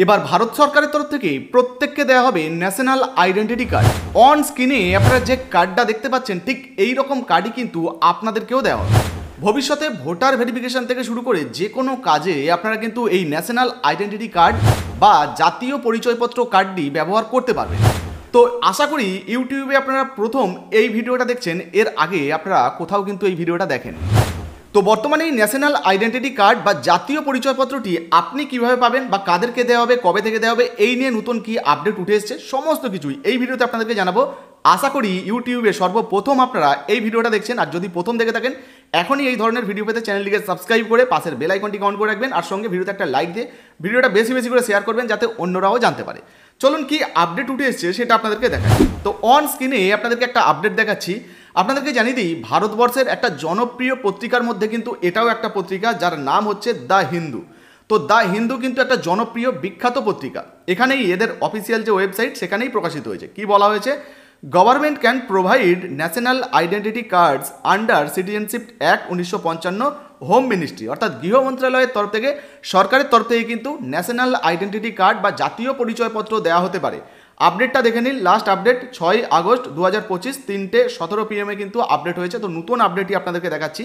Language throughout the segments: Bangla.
এবার ভারত সরকারের তরফ থেকে প্রত্যেককে দেওয়া হবে ন্যাশনাল আইডেন্টিটি কার্ড। অন স্ক্রিনে আপনারা যে কার্ডটা দেখতে পাচ্ছেন ঠিক এই রকম কার্ডই কিন্তু আপনাদেরকেও দেওয়া হবে। ভবিষ্যতে ভোটার ভেরিফিকেশন থেকে শুরু করে যে কোনো কাজে আপনারা কিন্তু এই ন্যাশনাল আইডেন্টিটি কার্ড বা জাতীয় পরিচয়পত্র কার্ডটি ব্যবহার করতে পারবেন। তো আশা করি ইউটিউবে আপনারা প্রথম এই ভিডিওটা দেখছেন, এর আগে আপনারা কোথাও কিন্তু এই ভিডিওটা দেখেন। তো বর্তমানে এই ন্যাশনাল আইডেন্টিটি কার্ড বা জাতীয় পরিচয়পত্রটি আপনি কিভাবে পাবেন বা কাদেরকে দেওয়া হবে, কবে থেকে দেওয়া হবে, এই নিয়ে নতুন কি আপডেট উঠে এসেছে সমস্ত কিছুই এই ভিডিওতে আপনাদেরকে জানাবো। আশা করি ইউটিউবে সর্বপ্রথম আপনারা এই ভিডিওটা দেখছেন, আর যদি প্রথম দেখে থাকেন এখনই এই ধরনের ভিডিও পেতে চ্যানেলটিকে সাবস্ক্রাইব করে পাশের বেল আইকনটিকে অন করে রাখবেন, আর সঙ্গে ভিডিওতে একটা লাইক দিয়ে ভিডিওটা বেশি বেশি করে শেয়ার করবেন যাতে অন্যরাও জানতে পারে। চলুন কি আপডেট উঠে এসেছে সেটা আপনাদেরকে দেখাই। তো অন স্ক্রিনে আপনাদেরকে একটা আপডেট দেখাচ্ছি। আপনাদেরকে জানিয়ে দিই, ভারতবর্ষের একটা জনপ্রিয় পত্রিকার মধ্যে কিন্তু এটাও একটা পত্রিকা যার নাম হচ্ছে দ্য হিন্দু। তো দ্য হিন্দু কিন্তু একটা জনপ্রিয় বিখ্যাত পত্রিকা। এখানেই এদের অফিসিয়াল যে ওয়েবসাইট সেখানেই প্রকাশিত হয়েছে। কি বলা হয়েছে? Government can provide national identity cards under citizenship act 1955 home ministry, অর্থাৎ গৃহ মন্ত্রণালয়ের তরফ থেকে, সরকারের তরফ থেকে কিন্তু ন্যাশনাল আইডেন্টিটি কার্ড বা জাতীয় পরিচয়পত্র দেওয়া হতে পারে। আপডেটটা দেখে নিন, লাস্ট আপডেট 6 আগস্ট 2025 3:17 PM কিন্তু আপডেট হয়েছে। তো নতুন আপডেটই আপনাদেরকে দেখাচ্ছি।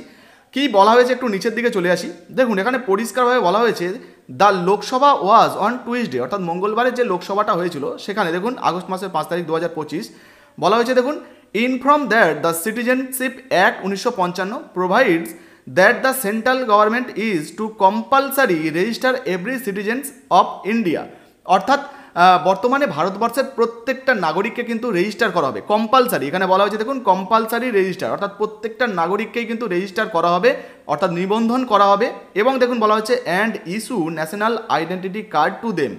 কি বলা হয়েছে একটু নিচের দিকে চলে আসি। দেখুন এখানে পরিষ্কারভাবে বলা হয়েছে the Lok Sabha was on Tuesday, অর্থাৎ মঙ্গলবারের যে লোকসভাটা হয়েছিল সেখানে দেখুন আগস্ট মাসের 5 তারিখ 2025 বলা হয়েছে, দেখুন inform that the citizenship act 1955 provides that the central government is to compulsory register every citizens of India, অর্থাৎ বর্তমানে ভারতবর্ষের প্রত্যেকটা নাগরিককে কিন্তু রেজিস্টার করা হবে কম্পালসারি। এখানে বলা হয়েছে দেখুন কম্পালসারি রেজিস্টার, অর্থাৎ প্রত্যেকটা নাগরিককেই কিন্তু রেজিস্টার করা হবে, অর্থাৎ নিবন্ধন করা হবে। এবং দেখুন বলা হচ্ছে and issue national identity card to them,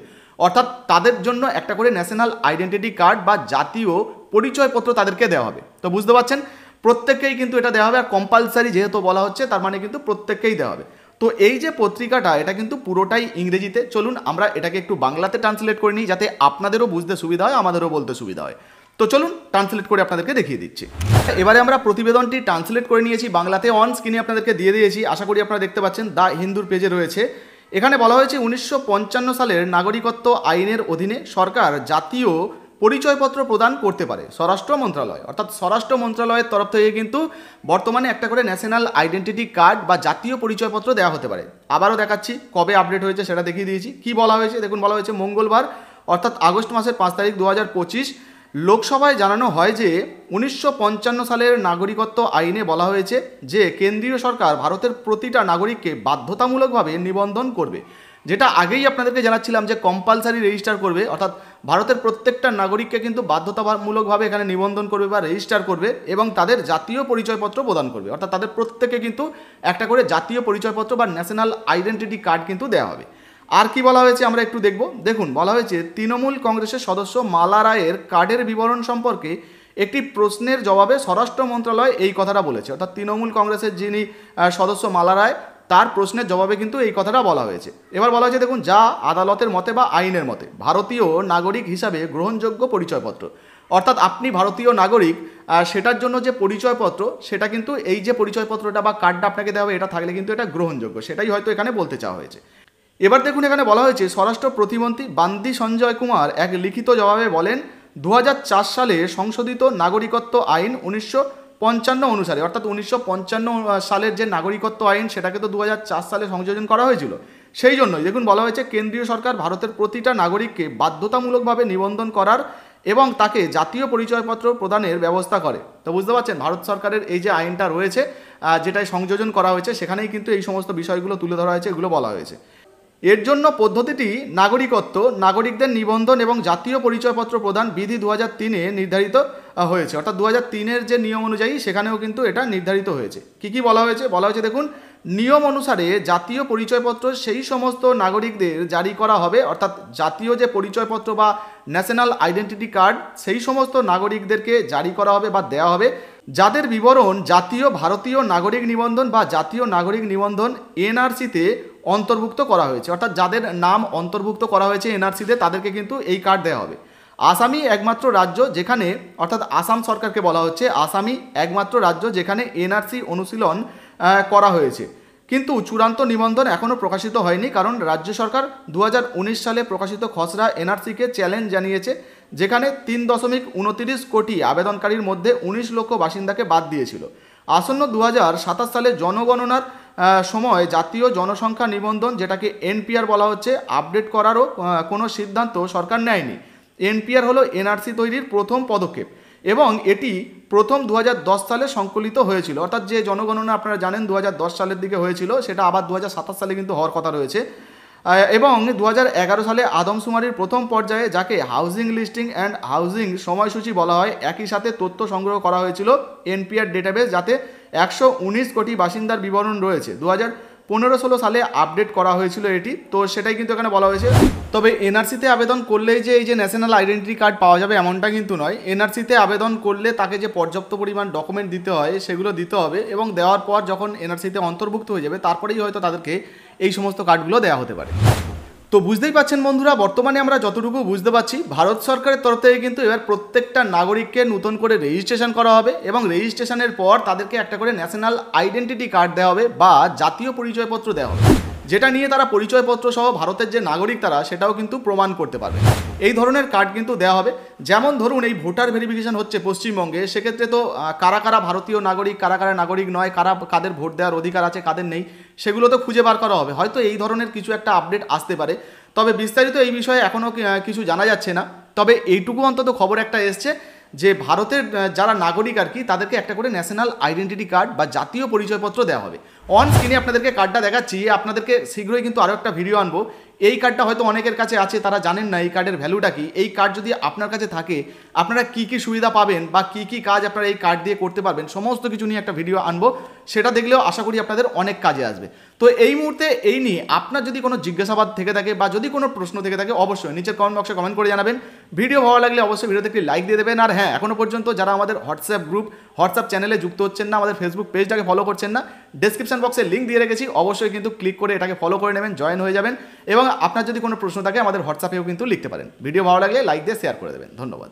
অর্থাৎ তাদের জন্য একটা করে ন্যাশনাল আইডেন্টিটি কার্ড বা জাতীয় পরিচয়পত্র তাদেরকে দেওয়া হবে। তো বুঝতে পারছেন প্রত্যেককেই কিন্তু এটা দেওয়া হবে, আর কম্পালসারি যেহেতু বলা হচ্ছে তার মানে কিন্তু প্রত্যেককেই দেওয়া হবে। তো এই যে পত্রিকাটা এটা কিন্তু পুরোটাই ইংরেজিতে। চলুন আমরা এটাকে একটু বাংলাতে ট্রান্সলেট করে নিই যাতে আপনাদেরও বুঝতে সুবিধা হয়, আমাদেরও বলতে সুবিধা হয়। তো চলুন ট্রান্সলেট করে আপনাদেরকে দেখিয়ে দিচ্ছি। এবারে আমরা প্রতিবেদনটি ট্রান্সলেট করে নিয়েছি বাংলাতে, অন স্ক্রিনে আপনাদেরকে দিয়ে দিয়েছি। আশা করি আপনারা দেখতে পাচ্ছেন, দ্য হিন্দুর পেজে রয়েছে। এখানে বলা হয়েছে 1955 সালের নাগরিকত্ব আইনের অধীনে সরকার জাতীয় পরিচয়পত্র প্রদান করতে পারে স্বরাষ্ট্র মন্ত্রণালয়, অর্থাৎ স্বরাষ্ট্র মন্ত্রণালয়ের তরফ থেকে কিন্তু বর্তমানে একটা করে ন্যাশনাল আইডেন্টিটি কার্ড বা জাতীয় পরিচয়পত্র দেওয়া হতে পারে। আবারও দেখাচ্ছি কবে আপডেট হয়েছে সেটা দেখিয়ে দিয়েছি। কি বলা হয়েছে দেখুন, বলা হয়েছে মঙ্গলবার অর্থাৎ আগস্ট মাসের 5 তারিখ 2025 লোকসভায় জানানো হয় যে 1955 সালের নাগরিকত্ব আইনে বলা হয়েছে যে কেন্দ্রীয় সরকার ভারতের প্রতিটা নাগরিককে বাধ্যতামূলকভাবে নিবন্ধন করবে, যেটা আগেই আপনাদেরকে জানাচ্ছিলাম যে কম্পালসারি রেজিস্টার করবে, অর্থাৎ ভারতের প্রত্যেকটা নাগরিককে কিন্তু বাধ্যতামূলকভাবে এখানে নিবন্ধন করবে বা রেজিস্টার করবে এবং তাদের জাতীয় পরিচয়পত্র প্রদান করবে, অর্থাৎ তাদের প্রত্যেকে কিন্তু একটা করে জাতীয় পরিচয়পত্র বা ন্যাশনাল আইডেন্টিটি কার্ড কিন্তু দেওয়া হবে। আর কি বলা হয়েছে আমরা একটু দেখব। দেখুন বলা হয়েছে তৃণমূল কংগ্রেসের সদস্য মালা রায়ের কার্ডের বিবরণ সম্পর্কে একটি প্রশ্নের জবাবে স্বরাষ্ট্র মন্ত্রণালয় এই কথাটা বলেছে, অর্থাৎ তৃণমূল কংগ্রেসের যিনি সদস্য মালা রায় তার প্রশ্নের জবাবে কিন্তু এই কথাটা বলা হয়েছে। এবার বলা হয়েছে দেখুন যা আদালতের মতে বা আইনের মতে ভারতীয় নাগরিক হিসাবে গ্রহণযোগ্য পরিচয়পত্র, অর্থাৎ আপনি ভারতীয় নাগরিক সেটার জন্য যে পরিচয়পত্র সেটা কিন্তু এই যে পরিচয়পত্রটা বা কার্ডটা আপনাকে দেওয়া হবে এটা থাকলে কিন্তু এটা গ্রহণযোগ্য, সেটাই হয়তো এখানে বলতে চাওয়া হয়েছে। এবার দেখুন এখানে বলা হয়েছে স্বরাষ্ট্র প্রতিমন্ত্রী বান্দি সঞ্জয় কুমার এক লিখিত জবাবে বলেন 2004 সালে সংশোধিত নাগরিকত্ব আইন 1955 অনুসারে, অর্থাৎ 1955 সালের যে নাগরিকত্ব আইন সেটাকে তো 2004 সালে সংযোজন করা হয়েছিল, সেই জন্যই দেখুন বলা হয়েছে কেন্দ্রীয় সরকার ভারতের প্রতিটা নাগরিককে বাধ্যতামূলকভাবে নিবন্ধন করার এবং তাকে জাতীয় পরিচয়পত্র প্রদানের ব্যবস্থা করে। তো বুঝতে পারছেন ভারত সরকারের এই যে আইনটা রয়েছে যেটাই সংযোজন করা হয়েছে সেখানেই কিন্তু এই সমস্ত বিষয়গুলো তুলে ধরা হয়েছে, এগুলো বলা হয়েছে। এর জন্য পদ্ধতিটি নাগরিকত্ব, নাগরিকদের নিবন্ধন এবং জাতীয় পরিচয়পত্র প্রদান বিধি 2003-এ নির্ধারিত হয়েছে, অর্থাৎ 2003-এর যে নিয়ম অনুযায়ী সেখানেও কিন্তু এটা নির্ধারিত হয়েছে। কি বলা হয়েছে? বলা হয়েছে দেখুন নিয়ম অনুসারে জাতীয় পরিচয়পত্র সেই সমস্ত নাগরিকদের জারি করা হবে, অর্থাৎ জাতীয় যে পরিচয়পত্র বা ন্যাশনাল আইডেন্টিটি কার্ড সেই সমস্ত নাগরিকদেরকে জারি করা হবে বা দেওয়া হবে যাদের বিবরণ জাতীয় ভারতীয় নাগরিক নিবন্ধন বা জাতীয় নাগরিক নিবন্ধন এনআরসিতে অন্তর্ভুক্ত করা হয়েছে, অর্থাৎ যাদের নাম অন্তর্ভুক্ত করা হয়েছে এনআরসিতে তাদেরকে কিন্তু এই কার্ড দেওয়া হবে। আসামই একমাত্র রাজ্য যেখানে, অর্থাৎ আসাম সরকারকে বলা হচ্ছে আসামই একমাত্র রাজ্য যেখানে এনআরসি অনুশীলন করা হয়েছে। কিন্তু চূড়ান্ত নিবন্ধন এখনও প্রকাশিত হয়নি, কারণ রাজ্য সরকার 2019 সালে প্রকাশিত খসড়া এনআরসিকে চ্যালেঞ্জ জানিয়েছে, যেখানে 3.29 কোটি আবেদনকারীর মধ্যে 19 লক্ষ বাসিন্দাকে বাদ দিয়েছিল। আসন্ন 2027 সালে জনগণনার সময় জাতীয় জনসংখ্যা নিবন্ধন, যেটাকে এনপিআর বলা হচ্ছে, আপডেট করারও কোনো সিদ্ধান্ত সরকার নেয়নি। এনপিআর হলো এনআরসি তৈরির প্রথম পদক্ষেপ এবং এটি প্রথম 2010 সালে সংকলিত হয়েছিল, অর্থাৎ যে জনগণনা আপনারা জানেন 2010 সালের দিকে হয়েছিল, সেটা আবার 2027 সালে কিন্তু হওয়ার কথা রয়েছে। এবং 2011 সালে আদমশুমারির প্রথম পর্যায়ে, যাকে হাউজিং লিস্টিং অ্যান্ড হাউজিং সময়সূচি বলা হয়, একই সাথে তথ্য সংগ্রহ করা হয়েছিল এনপিআর ডেটাবেস, যাতে 119 কোটি বাসিন্দার বিবরণ রয়েছে। 2015-16 সালে আপডেট করা হয়েছিল এটি, তো সেটাই কিন্তু এখানে বলা হয়েছে। তবে এনআরসিতে আবেদন করলেই যে এই যে ন্যাশনাল আইডেন্টিটি কার্ড পাওয়া যাবে এমনটা কিন্তু নয়। এনআরসিতে আবেদন করলে তাকে যে পর্যাপ্ত পরিমাণ ডকুমেন্ট দিতে হয় সেগুলো দিতে হবে, এবং দেওয়ার পর যখন এনআরসিতে অন্তর্ভুক্ত হয়ে যাবে তারপরেই হয়তো তাদেরকে এই সমস্ত কার্ডগুলো দেওয়া হতে পারে। তো বুঝতেই পাচ্ছেন বন্ধুরা, বর্তমানে আমরা যতটুকু বুঝতে পারছি, ভারত সরকারের তরফ থেকে কিন্তু এবার প্রত্যেকটা নাগরিককে নতুন করে রেজিস্ট্রেশন করা হবে এবং রেজিস্ট্রেশনের পর তাদেরকে একটা করে ন্যাশনাল আইডেন্টিটি কার্ড দেওয়া হবে বা জাতীয় পরিচয়পত্র দেওয়া হবে, যেটা নিয়ে তারা পরিচয়পত্র সহ ভারতের যে নাগরিক তারা সেটাও কিন্তু প্রমাণ করতে পারবে। এই ধরনের কার্ড কিন্তু দেওয়া হবে। যেমন ধরুন এই ভোটার ভেরিফিকেশন হচ্ছে পশ্চিমবঙ্গে, সেক্ষেত্রে তো কারা কারা ভারতীয় নাগরিক, কারা কারা নাগরিক নয়, কাদের ভোট দেওয়ার অধিকার আছে, কাদের নেই, সেগুলো তো খুঁজে বার করা হবে। হয়তো এই ধরনের কিছু একটা আপডেট আসতে পারে, তবে বিস্তারিত এই বিষয়ে এখনও কিছু জানা যাচ্ছে না। তবে এইটুকু অন্তত খবর একটা এসছে যে ভারতের যারা নাগরিক আর কি, তাদেরকে একটা করে ন্যাশনাল আইডেন্টিটি কার্ড বা জাতীয় পরিচয়পত্র দেওয়া হবে। অন স্ক্রিনে আপনাদেরকে কার্ডটা দেখাচ্ছি, আপনাদেরকে শীঘ্রই কিন্তু আরও একটা ভিডিও আনবো। এই কার্ডটা হয়তো অনেকের কাছে আছে, তারা জানেন না এই কার্ডের ভ্যালুটা কি। এই কার্ড যদি আপনার কাছে থাকে, আপনারা কি কি সুবিধা পাবেন বা কি কি কাজ আপনারা এই কার্ড দিয়ে করতে পারবেন, সমস্ত কিছু নিয়ে একটা ভিডিও আনবো। সেটা দেখলেও আশা করি আপনাদের অনেক কাজে আসবে। তো এই মুহূর্তে এই নিয়ে আপনার যদি কোনো জিজ্ঞাসাবাদ থেকে থাকে বা যদি কোনো প্রশ্ন থেকে থাকে, অবশ্যই নিচের কমেন্ট বক্সে কমেন্ট করে জানাবেন। ভিডিও ভালো লাগলে অবশ্যই ভিডিওতে একটি লাইক দিয়ে দেবেন। আর হ্যাঁ, এখনও পর্যন্ত যারা আমাদের হোয়াটসঅ্যাপ গ্রুপ, হোয়াটসঅ্যাপ চ্যানেলে যুক্ত হচ্ছেন না, আমাদের ফেসবুক পেজটাকে ফলো করছেন না, ডেসক্রিপশন বক্সে লিঙ্ক দিয়ে রেখেছি, অবশ্যই কিন্তু ক্লিক করে এটাকে ফলো করে নেবেন, জয়েন হয়ে যাবেন। এবং আপনার যদি কোনো প্রশ্ন থাকে আমাদের হোয়াটসঅ্যাপেও কিন্তু লিখতে পারেন। ভিডিও ভালো লাগলে লাইক দিয়ে শেয়ার করে দেবেন। ধন্যবাদ।